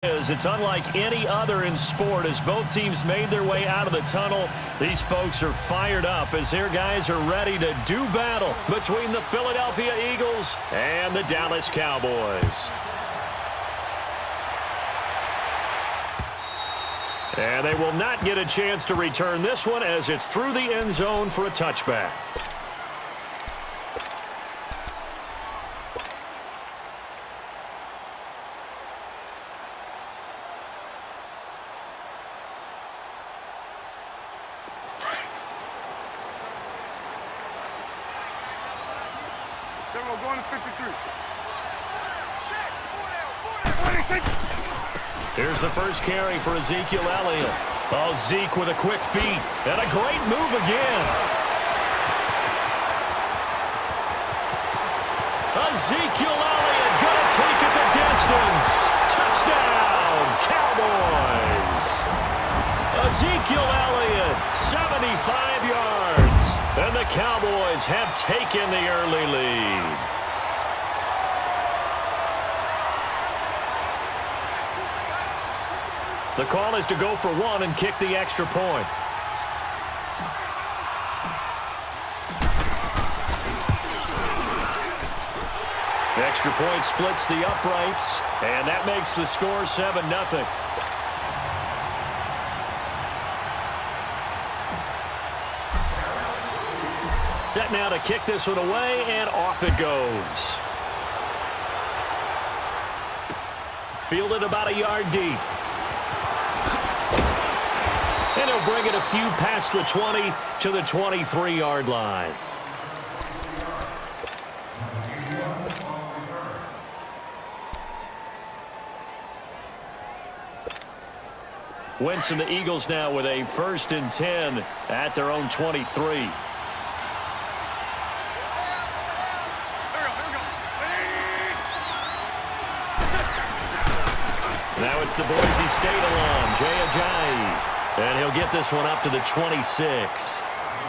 It's unlike any other in sport as both teams made their way out of the tunnel. These folks are fired up as their guys are ready to do battle between the Philadelphia Eagles and the Dallas Cowboys. And they will not get a chance to return this one as it's through the end zone for a touchback. Going to 53. Here's the first carry for Ezekiel Elliott. Oh, Zeke with a quick feed. And a great move again. Ezekiel Elliott going to take it the distance. Touchdown, Cowboys. Ezekiel Elliott, 75 yards. And the Cowboys have taken the early lead. The call is to go for one and kick the extra point. The extra point splits the uprights, and that makes the score 7-0. Set now to kick this one away, and off it goes. Fielded about a yard deep. And he'll bring it a few past the 20 to the 23-yard line. Wentz and the Eagles now with a 1st and 10 at their own 23. Now it's the Boise State alum, Jay Ajayi. And he'll get this one up to the 26.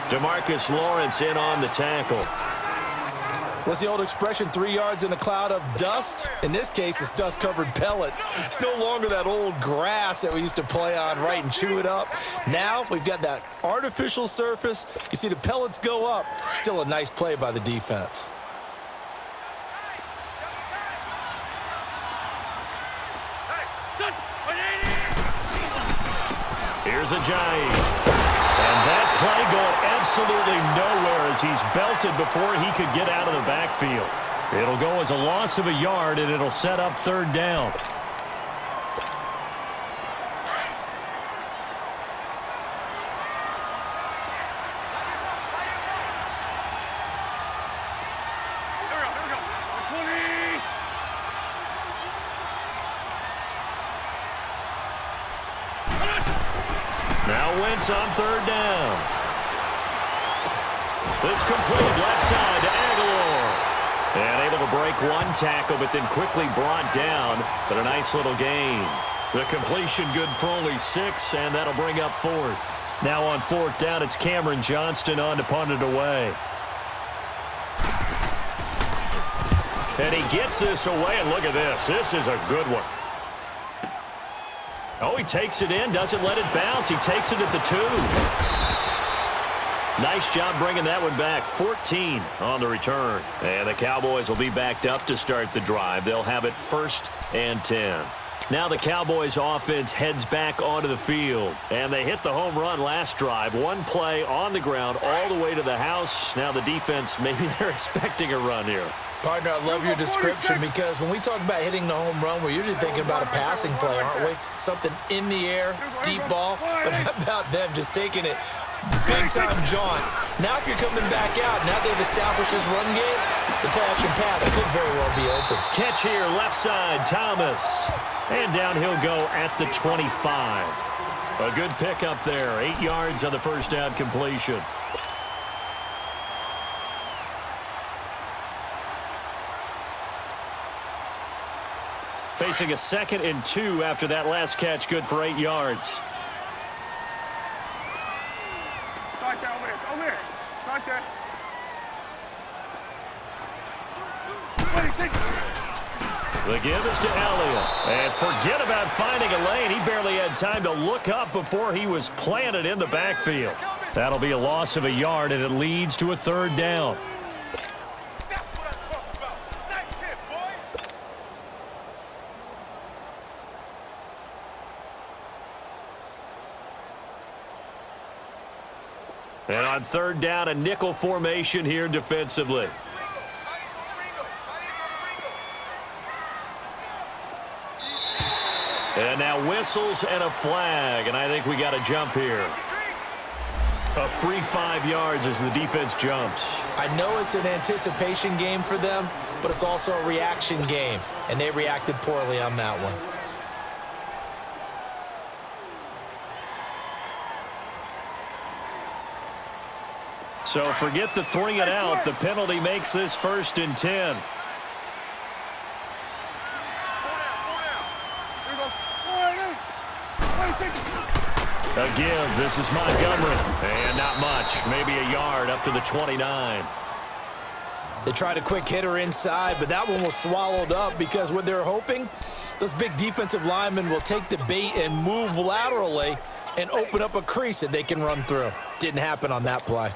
DeMarcus Lawrence in on the tackle. What's the old expression, 3 yards in a cloud of dust? In this case, it's dust-covered pellets. It's no longer that old grass that we used to play on, right, and chew it up. Now we've got that artificial surface. You see the pellets go up. Still a nice play by the defense. Here's Ajayi. And that play going absolutely nowhere as he's belted before he could get out of the backfield. It'll go as a loss of a yard, and it'll set up 3rd down. Now Wentz on 3rd down. This complete left side to Aguilar. And able to break one tackle, but then quickly brought down. But a nice little gain. The completion good for only 6, and that'll bring up 4th. Now on 4th down, it's Cameron Johnston on to punt it away. And he gets this away, and look at this. This is a good one. Oh, he takes it in, doesn't let it bounce. He takes it at the 2. Nice job bringing that one back. 14 on the return. And the Cowboys will be backed up to start the drive. They'll have it 1st and 10. Now the Cowboys offense heads back onto the field. And they hit the home run last drive. One play on the ground all the way to the house. Now the defense, maybe they're expecting a run here. Partner, I love your description because when we talk about hitting the home run, we're usually thinking about a passing play, aren't we? Something in the air, deep ball. But how about them just taking it big-time jaunt? Now if you're coming back out, now they've established this run game, the play-action pass could very well be open. Catch here, left side, Thomas. And down he'll go at the 25. A good pickup there, 8 yards on the 1st down completion. Facing a 2nd and 2 after that last catch, good for 8 yards. Start that over there. Start that. 26. The give is to Elliott. And forget about finding a lane. He barely had time to look up before he was planted in the backfield. That'll be a loss of a yard, and it leads to a third down. That's what I'm talking about. Nice hit, boy. And on third down, a nickel formation here defensively. And now whistles and a flag, and I think we got a jump here. A free 5 yards as the defense jumps. I know it's an anticipation game for them, but it's also a reaction game, and they reacted poorly on that one. So forget the 3 and out. The penalty makes this 1st and 10. A give. This is Montgomery. And not much. Maybe a yard up to the 29. They tried a quick hitter inside, but that one was swallowed up because what they're hoping, those big defensive linemen will take the bait and move laterally and open up a crease that they can run through. Didn't happen on that play.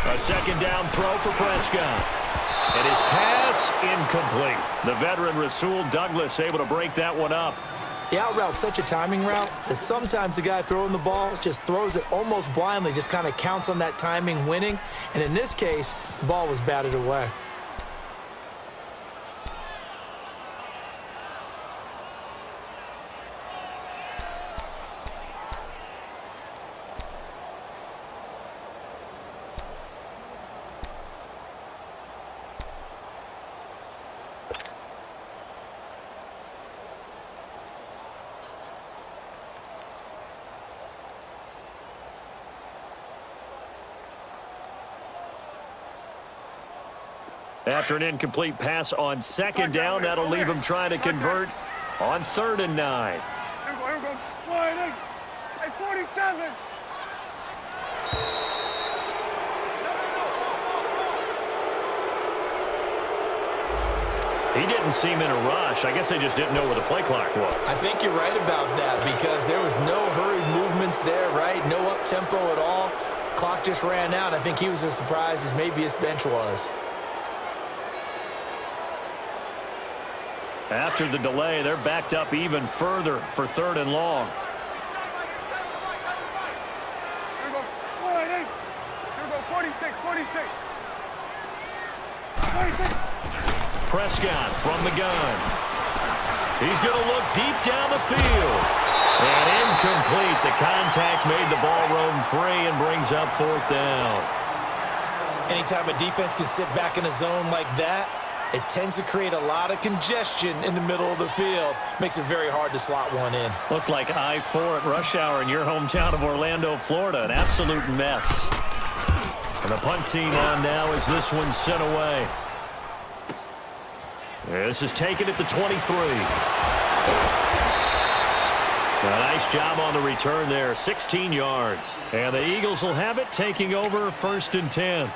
A second down throw for Prescott. And his pass incomplete. The veteran Rasul Douglas able to break that one up. The out route's such a timing route that sometimes the guy throwing the ball just throws it almost blindly, just kind of counts on that timing winning. And in this case, the ball was batted away. After an incomplete pass on second down, that'll leave him trying to convert on 3rd and 9. Here we go. Wide in. Hey, 47. He didn't seem in a rush. I guess they just didn't know where the play clock was. I think you're right about that because there was no hurried movements there, right? No up-tempo at all. Clock just ran out. I think he was as surprised as maybe his bench was. After the delay, they're backed up even further for 3rd and long. Here we go. Wide in. Here we go. 46. 46. Prescott from the gun. He's going to look deep down the field. And incomplete. The contact made the ball roam free and brings up 4th down. Anytime a defense can sit back in a zone like that, it tends to create a lot of congestion in the middle of the field. Makes it very hard to slot one in. Looked like I-4 at rush hour in your hometown of Orlando, Florida. An absolute mess. And the punt team on now as this one's sent away. This is taken at the 23. A nice job on the return there. 16 yards. And the Eagles will have it, taking over 1st and 10.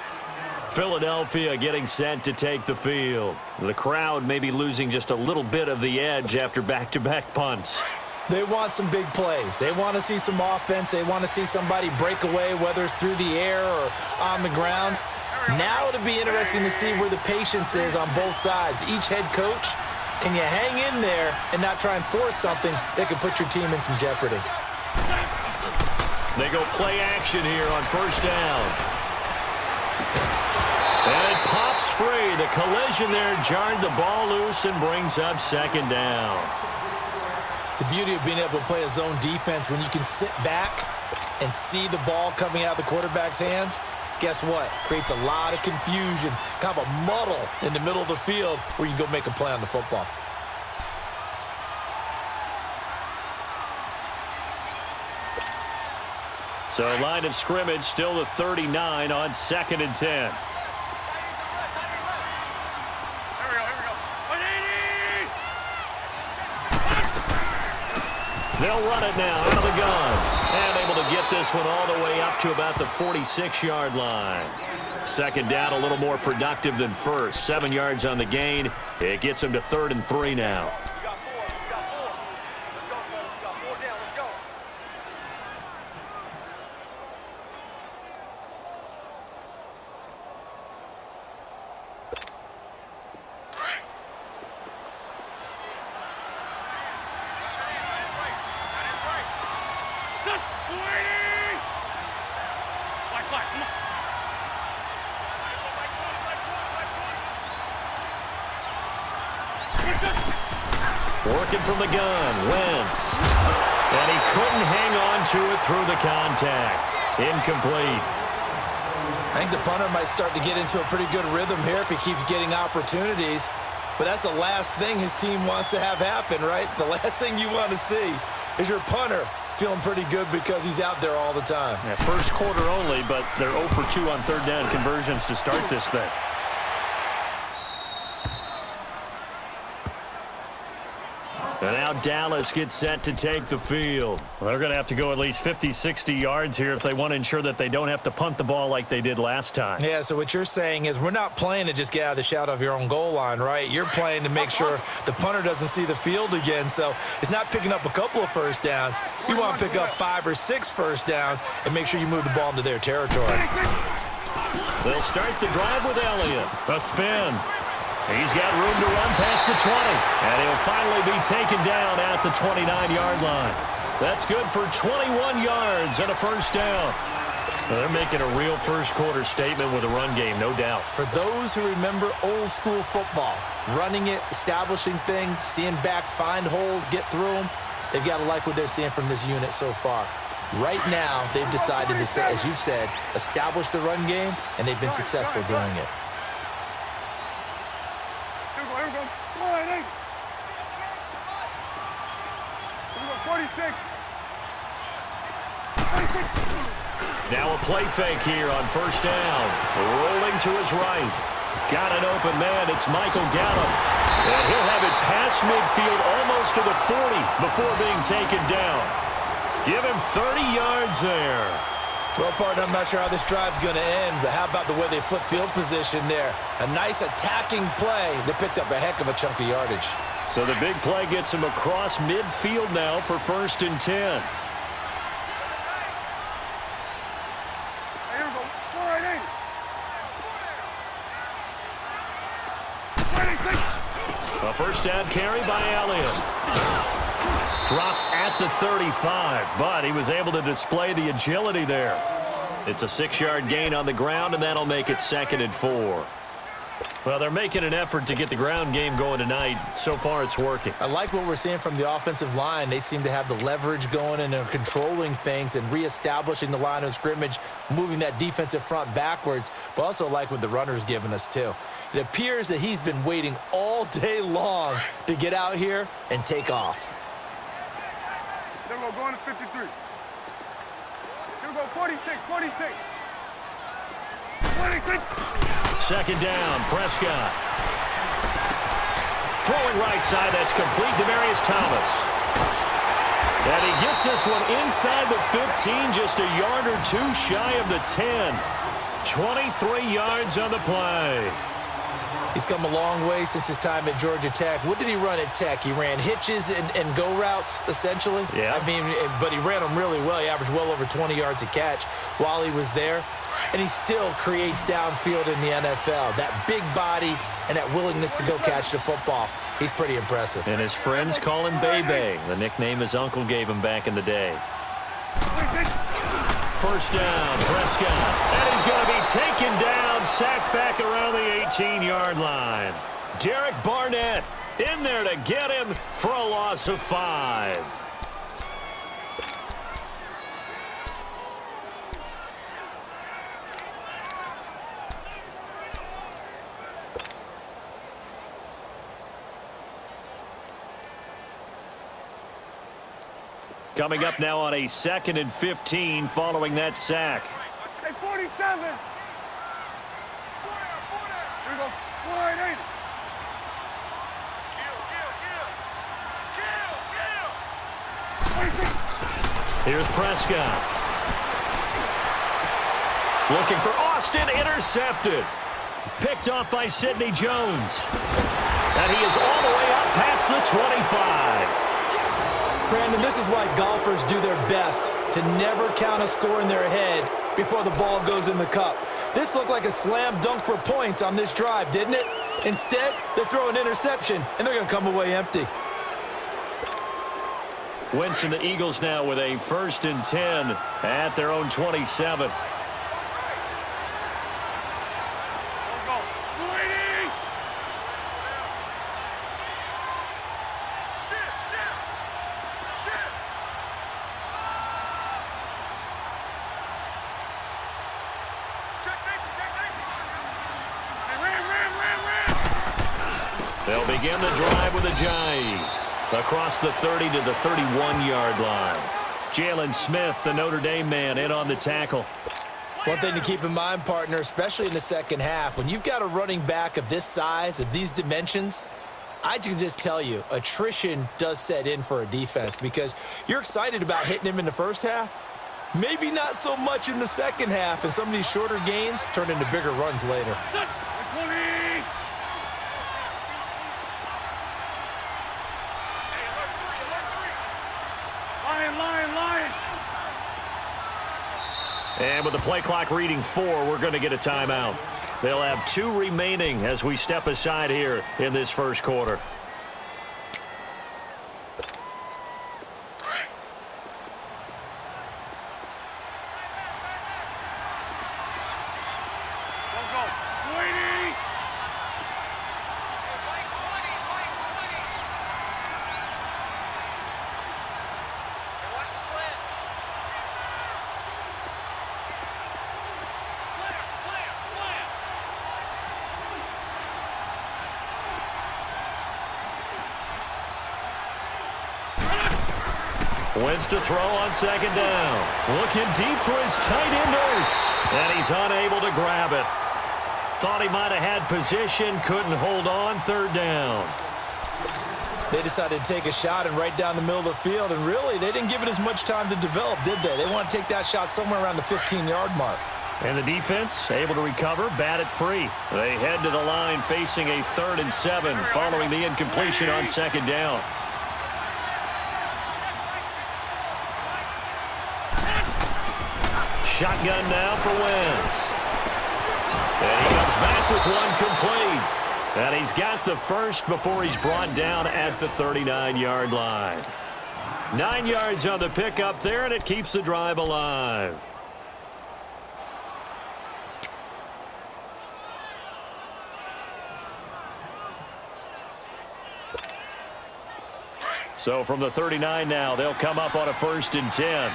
Philadelphia getting set to take the field. The crowd may be losing just a little bit of the edge after back-to-back punts. They want some big plays. They want to see some offense. They want to see somebody break away, whether it's through the air or on the ground. Now it'll be interesting to see where the patience is on both sides. Each head coach, can you hang in there and not try and force something that could put your team in some jeopardy? They go play action here on 1st down. And it pops free. The collision there jarred the ball loose and brings up 2nd down. The beauty of being able to play a zone defense when you can sit back and see the ball coming out of the quarterback's hands, guess what? Creates a lot of confusion, kind of a muddle in the middle of the field where you can go make a play on the football. So line of scrimmage still the 39 on 2nd and 10. They'll run it now out of the gun. And able to get this one all the way up to about the 46-yard line. 2nd down, a little more productive than first. 7 yards on the gain. It gets them to 3rd and 3 now. Working from the gun, Wentz. And he couldn't hang on to it through the contact. Incomplete. I think the punter might start to get into a pretty good rhythm here if he keeps getting opportunities. But that's the last thing his team wants to have happen, right? The last thing you want to see is your punter feeling pretty good because he's out there all the time. Yeah, first quarter only, but they're 0 for 2 on 3rd down conversions to start this thing. And now Dallas gets set to take the field. Well, they're going to have to go at least 50, 60 yards here if they want to ensure that they don't have to punt the ball like they did last time. Yeah, so what you're saying is we're not playing to just get out of the shadow of your own goal line, right? You're playing to make sure the punter doesn't see the field again. So it's not picking up a couple of first downs. You want to pick up 5 or 6 first downs and make sure you move the ball into their territory. They'll start the drive with Elliott. A spin. He's got room to run past the 20. And he'll finally be taken down at the 29-yard line. That's good for 21 yards and a first down. Well, they're making a real first-quarter statement with a run game, no doubt. For those who remember old-school football, running it, establishing things, seeing backs find holes, get through them, they've got to like what they're seeing from this unit so far. Right now, they've decided to, say, as you've said, establish the run game, and they've been successful doing it. Now a play fake here on first down. Rolling to his right. Got an open man. It's Michael Gallup. And he'll have it past midfield almost to the 40 before being taken down. Give him 30 yards there. Well, partner, I'm not sure how this drive's going to end, but how about the way they flip field position there? A nice attacking play. They picked up a heck of a chunk of yardage. So the big play gets him across midfield now for 1st and 10. A first down carry by Elliott. Dropped at the 35, but he was able to display the agility there. It's a 6-yard gain on the ground, and that'll make it 2nd and 4. Well, they're making an effort to get the ground game going tonight. So far, it's working. I like what we're seeing from the offensive line. They seem to have the leverage going and they're controlling things and reestablishing the line of scrimmage, moving that defensive front backwards, but also like what the runner's giving us, too. It appears that he's been waiting all day long to get out here and take off. There we go, going to 53. Here we go, 46, 46. 46. 2nd down, Prescott. Throwing right side, that's complete. Demaryius Thomas. And he gets this one inside the 15, just a yard or 2 shy of the 10. 23 yards on the play. He's come a long way since his time at Georgia Tech. What did he run at Tech? He ran hitches and go routes, essentially. Yeah. I mean, but he ran them really well. He averaged well over 20 yards a catch while he was there. And he still creates downfield in the NFL. That big body and that willingness to go catch the football. He's pretty impressive. And his friends call him Bebe, the nickname his uncle gave him back in the day. First down, Prescott. And he's going to be taken down, sacked back around the 18-yard line. Derek Barnett in there to get him for a loss of 5. Coming up now on a 2nd and 15 following that sack. Hey, 47. Here we go. 488. Here's Prescott. Looking for Austin, intercepted. Picked off by Sidney Jones. And he is all the way up past the 25. Brandon, this is why golfers do their best to never count a score in their head before the ball goes in the cup. This looked like a slam dunk for points on this drive, didn't it? Instead, they throw an interception, and they're going to come away empty. Wentz and the Eagles now with a 1st and 10 at their own 27. They'll begin the drive with a jive across the 30 to the 31-yard line. Jalen Smith, the Notre Dame man, in on the tackle. One thing to keep in mind, partner, especially in the second half, when you've got a running back of this size, of these dimensions, I can just tell you, attrition does set in for a defense because you're excited about hitting him in the first half. Maybe not so much in the second half, and some of these shorter gains turn into bigger runs later. 20. Lion. And with the play clock reading 4, we're going to get a timeout. They'll have 2 remaining as we step aside here in this first quarter. Wentz to throw on 2nd down. Looking deep for his tight end, Ertz. And he's unable to grab it. Thought he might have had position, couldn't hold on. 3rd down. They decided to take a shot and right down the middle of the field, and really, they didn't give it as much time to develop, did they? They want to take that shot somewhere around the 15-yard mark. And the defense able to recover, bat it free. They head to the line facing a 3rd and 7 following the incompletion on 2nd down. Shotgun now for Wentz. And he comes back with one complete. And he's got the first before he's brought down at the 39-yard line. 9 yards on the pickup there, and it keeps the drive alive. So from the 39 now, they'll come up on a 1st and 10.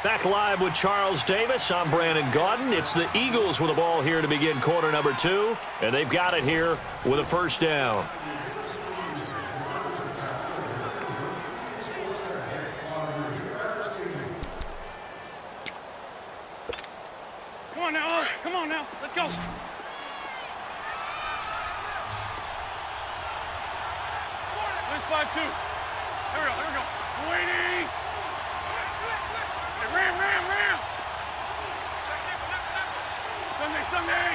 Back live with Charles Davis. I'm Brandon Gaudin. It's the Eagles with the ball here to begin quarter number 2. And they've got it here with a 1st down. Come on now. Let's go. Let's 5-2. Here we go. Waiting. Ram. Sunday.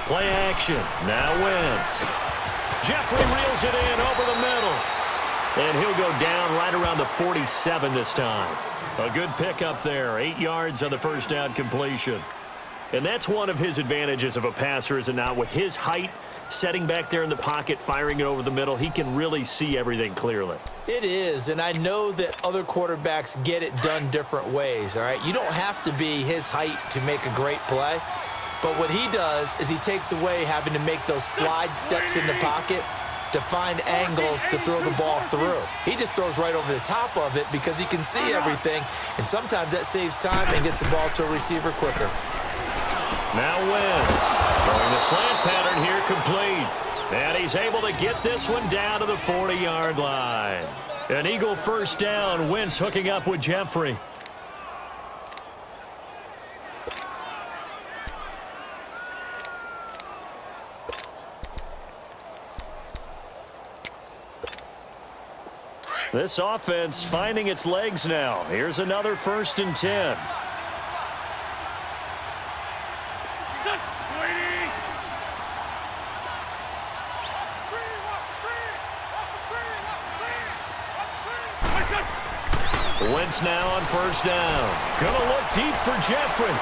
Play action. Now Wentz. Jeffrey reels it in over the middle. And he'll go down right around the 47 this time. A good pickup there. 8 yards on the 1st down completion. And that's one of his advantages of a passer, is it not? With his height, setting back there in the pocket, firing it over the middle, he can really see everything clearly. It is, and I know that other quarterbacks get it done different ways, all right? You don't have to be his height to make a great play, but what he does is he takes away having to make those slide steps in the pocket to find angles to throw the ball through. He just throws right over the top of it because he can see everything, and sometimes that saves time and gets the ball to a receiver quicker. Now Wentz throwing the slant pattern here complete. And he's able to get this one down to the 40-yard line. An Eagle first down. Wentz hooking up with Jeffrey. This offense finding its legs now. Here's another 1st and 10. Wentz now on 1st down. Gonna look deep for Jeffrey.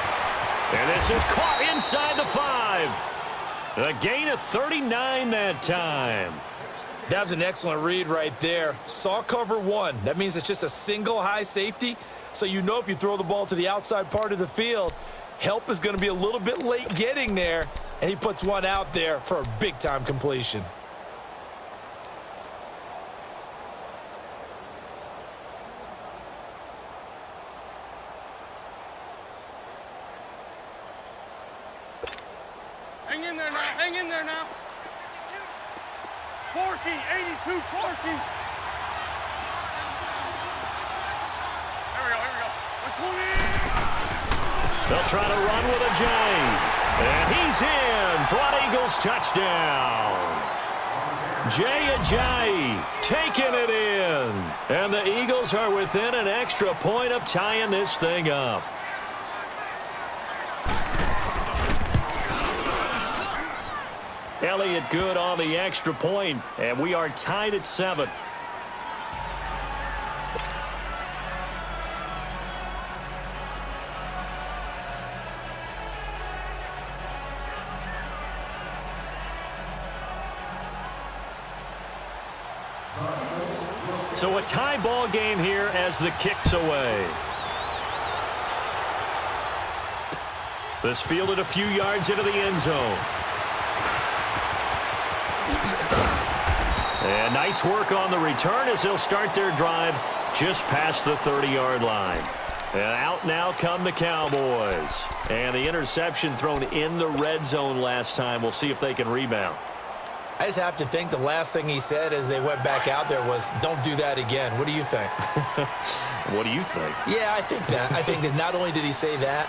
And this is caught inside the 5. A gain of 39 that time. That was an excellent read right there. Saw cover 1. That means it's just a single high safety. So you know if you throw the ball to the outside part of the field, help is going to be a little bit late getting there. And he puts one out there for a big-time completion. Hang in there now. Hang in there now. 40, 82, 40. Here we go. 20. They'll try to run with a J. And he's in for an Eagles touchdown. Jay Ajayi taking it in. And the Eagles are within an extra point of tying this thing up. Elliott good on the extra point, and we are tied at 7. So a tie ball game here as the kick's away. This fielded a few yards into the end zone. And nice work on the return as they'll start their drive just past the 30-yard line. And out now come the Cowboys. And the interception thrown in the red zone last time. We'll see if they can rebound. I just have to think the last thing he said as they went back out there was, don't do that again. What do you think? What do you think? Yeah, I think that. I think that not only did he say that,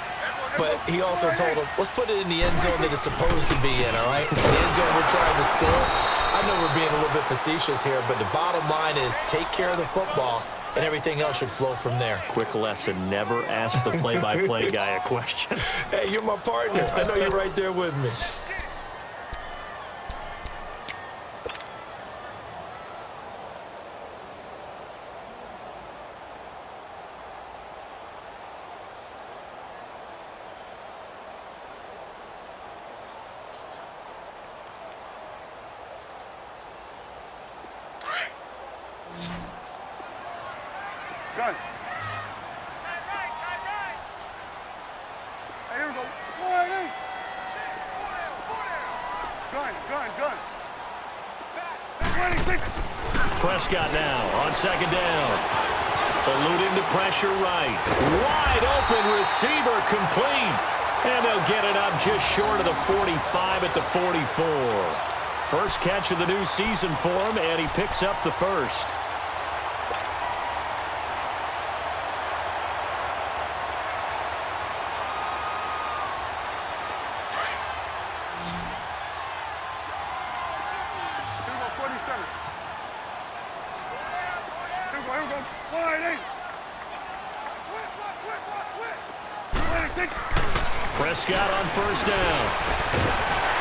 but he also told him, let's put it in the end zone that it's supposed to be in, all right? The end zone we're trying to score. I know we're being a little bit facetious here, but the bottom line is take care of the football, and everything else should flow from there. Quick lesson, never ask the play-by-play guy a question. Hey, you're my partner. I know you're right there with me. Gun. Hey, here we go. Gun. Prescott now on 2nd down. Eluding the pressure right. Wide open receiver complete. And they'll get it up just short of the 45 at the 44. First catch of the new season for him, and he picks up the first. Prescott on 1st down.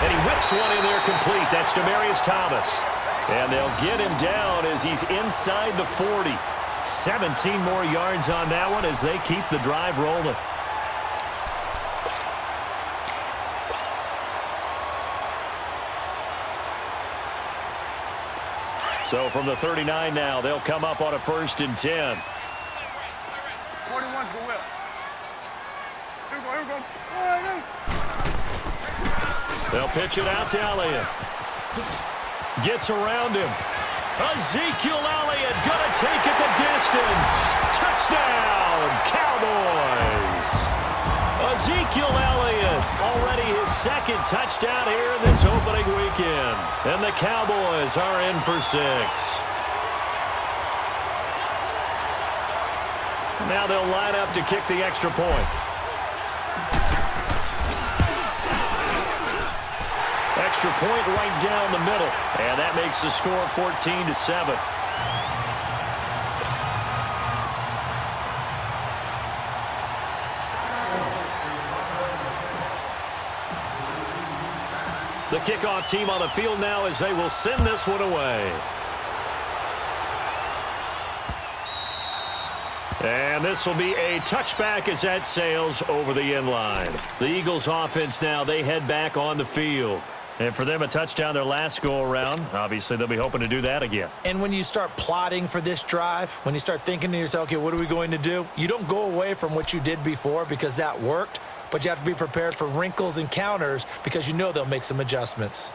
And he whips one in there complete. That's Demaryius Thomas. And they'll get him down as he's inside the 40. 17 more yards on that one as they keep the drive rolling. So from the 39 now, they'll come up on a 1st and 10. 41's the whip. Here we go. They'll pitch it out to Elliott. Gets around him. Ezekiel Elliott gonna take it the distance. Touchdown, Cowboys. Ezekiel Elliott, already his second touchdown here in this opening weekend. And the Cowboys are in for 6. Now they'll line up to kick the extra point. Extra point right down the middle. And that makes the score 14-7. The kickoff team on the field now as they will send this one away. And this will be a touchback as that sails over the end line. The Eagles offense now, they head back on the field. And for them, a touchdown their last go-around. Obviously, they'll be hoping to do that again. And when you start plotting for this drive, when you start thinking to yourself, okay, what are we going to do? You don't go away from what you did before because that worked, but you have to be prepared for wrinkles and counters because you know they'll make some adjustments.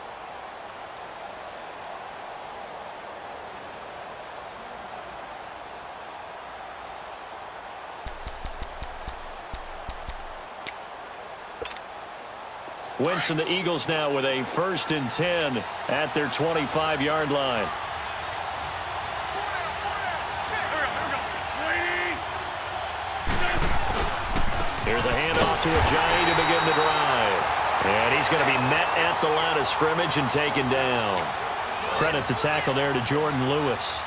Wentz and the Eagles now with a 1st and 10 at their 25-yard line. Here's a handoff to Ajayi to begin the drive. And he's going to be met at the line of scrimmage and taken down. Credit the tackle there to Jordan Lewis.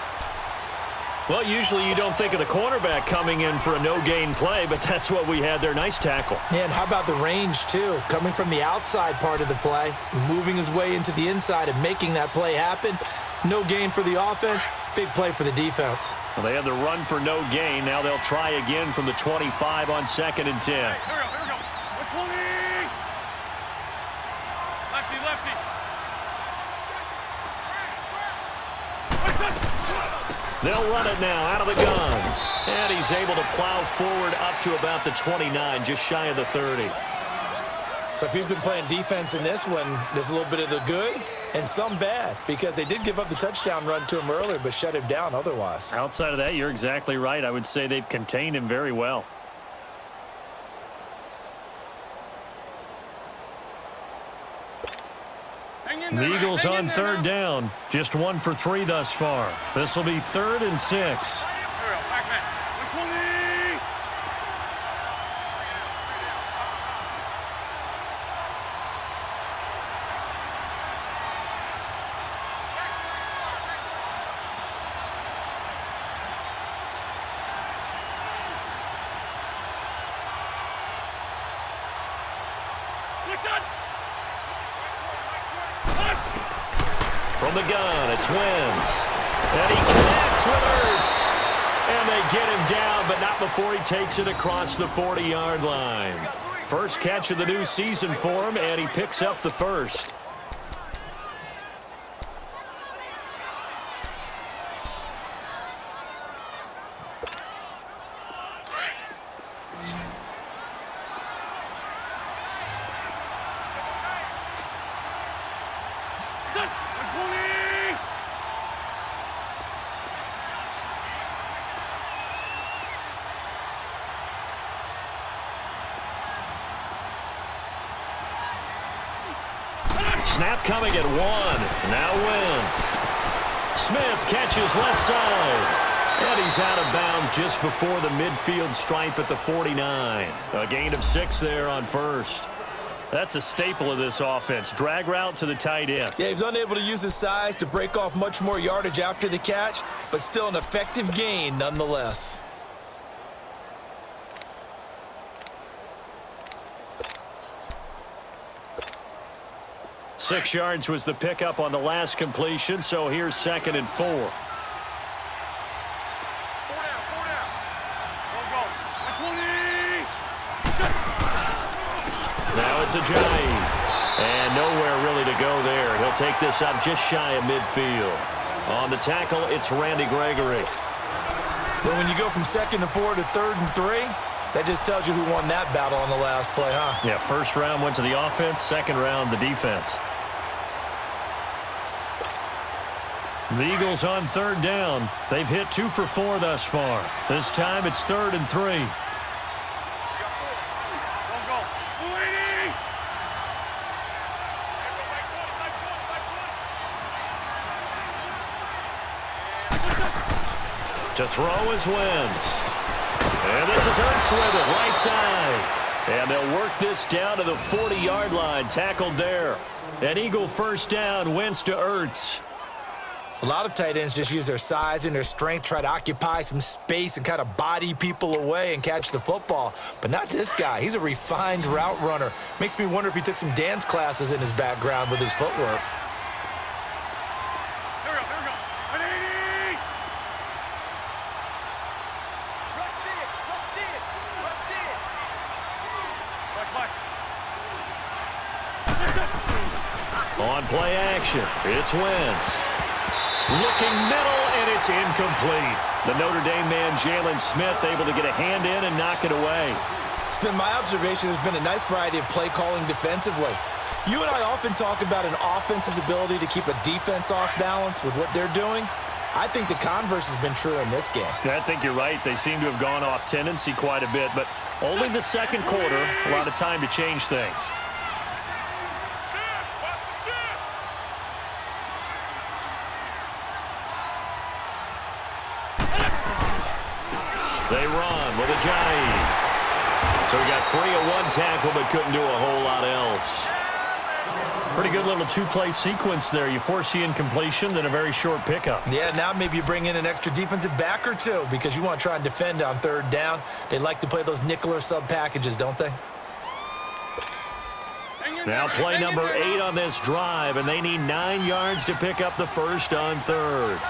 Well, usually you don't think of the cornerback coming in for a no-gain play, but that's what we had there. Nice tackle. Yeah, and how about the range, too? Coming from the outside part of the play, moving his way into the inside and making that play happen. No gain for the offense, big play for the defense. Well, they had the run for no gain. Now they'll try again from the 25 on 2nd and 10. Here we go. 120. Lefty, lefty. They'll run it now out of the gun. And he's able to plow forward up to about the 29, just shy of the 30. So if he's been playing defense in this one, there's a little bit of the good and some bad because they did give up the touchdown run to him earlier but shut him down otherwise. Outside of that, you're exactly right. I would say they've contained him very well. The Eagles on 3rd down. Just 1 for 3 thus far. This will be 3rd and 6. From the gun, it's Wentz. And he connects with Ertz. And they get him down, but not before he takes it across the 40-yard line. First catch of the new season for him, and he picks up the first. Snap coming at 1. Now Wentz. Smith catches left side. And he's out of bounds just before the midfield stripe at the 49. A gain of 6 there on first. That's a staple of this offense. Drag route to the tight end. Yeah, he was unable to use his size to break off much more yardage after the catch, but still an effective gain nonetheless. Six yards was the pickup on the last completion, so here's 2nd and 4. Now it's Ajayi. And nowhere really to go there. He'll take this up just shy of midfield. On the tackle, it's Randy Gregory. Well, when you go from 2nd and 4 to 3rd and 3, that just tells you who won that battle on the last play, huh? Yeah, first round went to the offense, second round the defense. The Eagles on third down. They've hit 2 for 4 thus far. This time it's 3rd and 3. To throw is Wentz. And this is Ertz with it, right side. And they'll work this down to the 40-yard line, tackled there. An Eagle first down, Wentz to Ertz. A lot of tight ends just use their size and their strength, try to occupy some space and kind of body people away and catch the football. But not this guy. He's a refined route runner. Makes me wonder if he took some dance classes in his background with his footwork. On play action, it's Wentz. Looking middle, and it's incomplete. The Notre Dame man, Jalen Smith, able to get a hand in and knock it away. It's been my observation there's been a nice variety of play calling defensively. You and I often talk about an offense's ability to keep a defense off balance with what they're doing. I think the converse has been true in this game. I think you're right. They seem to have gone off tendency quite a bit, but only the second quarter, a lot of time to change things. They run with Ajayi. So he got free of one tackle but couldn't do a whole lot else. Pretty good little two-play sequence there. You force the incompletion, then a very short pickup. Yeah, now maybe you bring in an extra defensive back or two because you want to try and defend on third down. They like to play those nickel or sub packages, don't they? Now play number 8 on this drive, and they need 9 yards to pick up the first on third.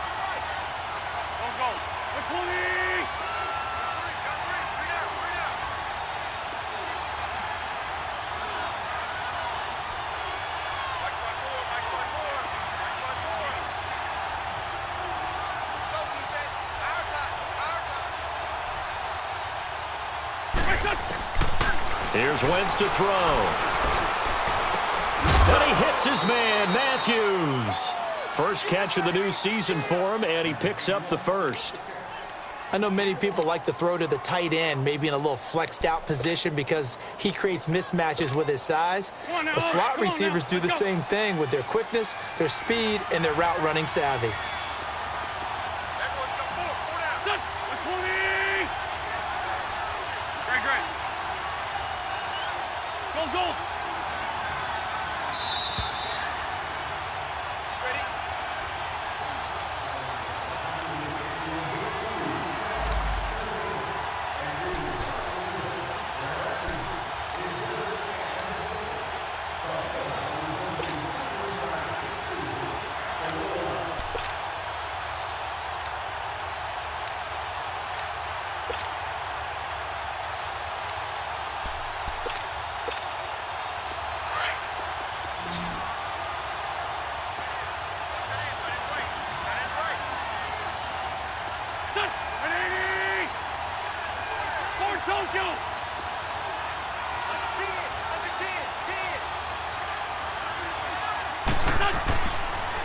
Here's Wentz to throw. But he hits his man, Matthews. First catch of the new season for him, and he picks up the first. I know many people like to throw to the tight end, maybe in a little flexed out position because he creates mismatches with his size. The slot receivers do the same thing with their quickness, their speed, and their route running savvy.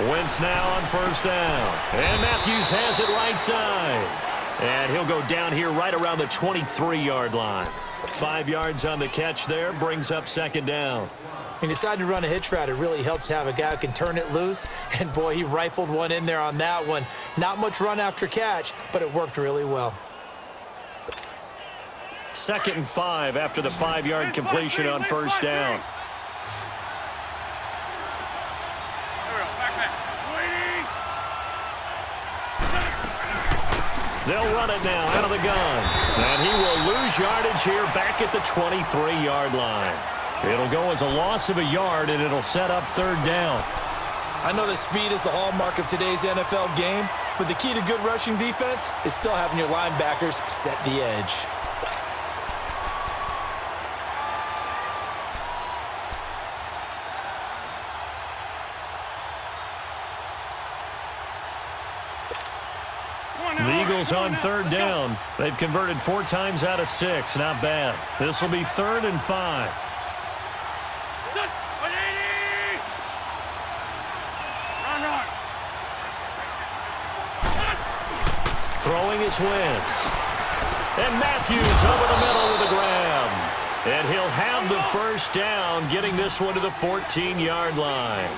Wentz now on first down. And Matthews has it right side. And he'll go down here right around the 23-yard line. 5 yards on the catch there, brings up second down. When you decide to run a hitch route, it really helps to have a guy who can turn it loose. And, boy, he rifled one in there on that one. Not much run after catch, but it worked really well. 2nd and 5 after the 5-yard completion on first down. They'll run it now out of the gun. And he will lose yardage here back at the 23-yard line. It'll go as a loss of a yard, and it'll set up third down. I know that speed is the hallmark of today's NFL game, but the key to good rushing defense is still having your linebackers set the edge. The Eagles on third down. They've converted 4 times out of 6. Not bad. This will be 3rd and 5. Throwing is Wentz. And Matthews over the middle with a grab. And he'll have the first down, getting this one to the 14-yard line.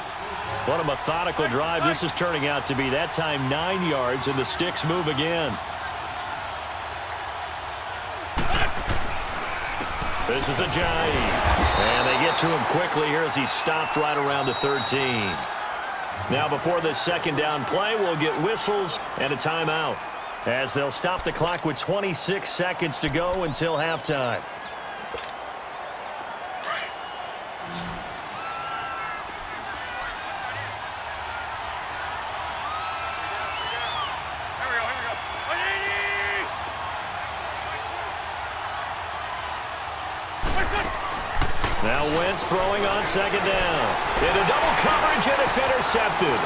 What a methodical drive this is turning out to be. That time 9 yards, and the sticks move again. This is Ajayi. And they get to him quickly here as he stopped right around the 13. Now before this second down play, we'll get whistles and a timeout, as they'll stop the clock with 26 seconds to go until halftime. Now Wentz throwing on second down. Into double coverage, and it's intercepted.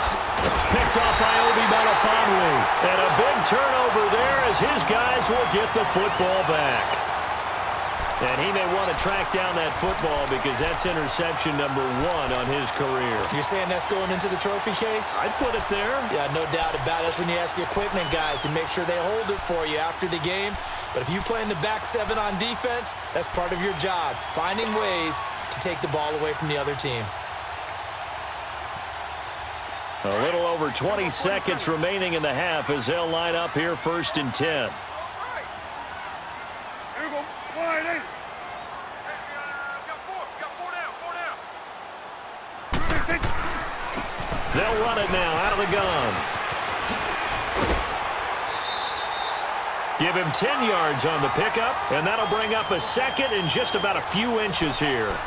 Picked off by Obi Melifonwu. And a big turnover there as his guys will get the football back. And he may want to track down that football because that's interception number 1 on his career. You're saying that's going into the trophy case? I'd put it there. Yeah, no doubt about it. That's when you ask the equipment guys to make sure they hold it for you after the game. But if you play in the back 7 on defense, that's part of your job, finding ways to take the ball away from the other team. A little over 20 seconds remaining in the half as they'll line up here 1st and 10. Here we go. 1-8. They'll run it now out of the gun. Give him 10 yards on the pickup, and that'll bring up a second in just about a few inches here.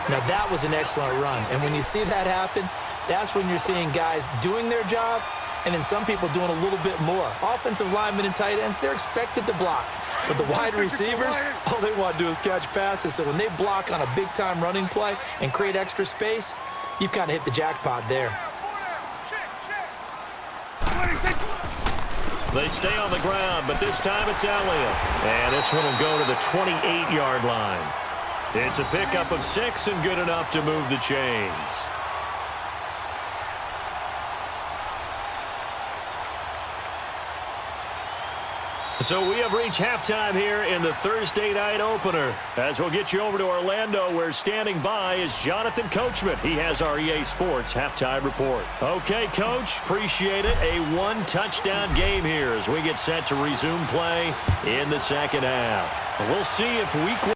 Now, that was an excellent run. And when you see that happen, that's when you're seeing guys doing their job and then some people doing a little bit more. Offensive linemen and tight ends, they're expected to block. But the wide receivers, all they want to do is catch passes. So when they block on a big-time running play and create extra space, you've kind of hit the jackpot there. They stay on the ground, but this time it's Elliott. And this one will go to the 28-yard line. It's a pickup of 6 and good enough to move the chains. So we have reached halftime here in the Thursday night opener. As we'll get you over to Orlando, where standing by is Jonathan Coachman. He has our EA Sports halftime report. Okay, Coach, appreciate it. A 1-touchdown game here as we get set to resume play in the second half. We'll see if week 1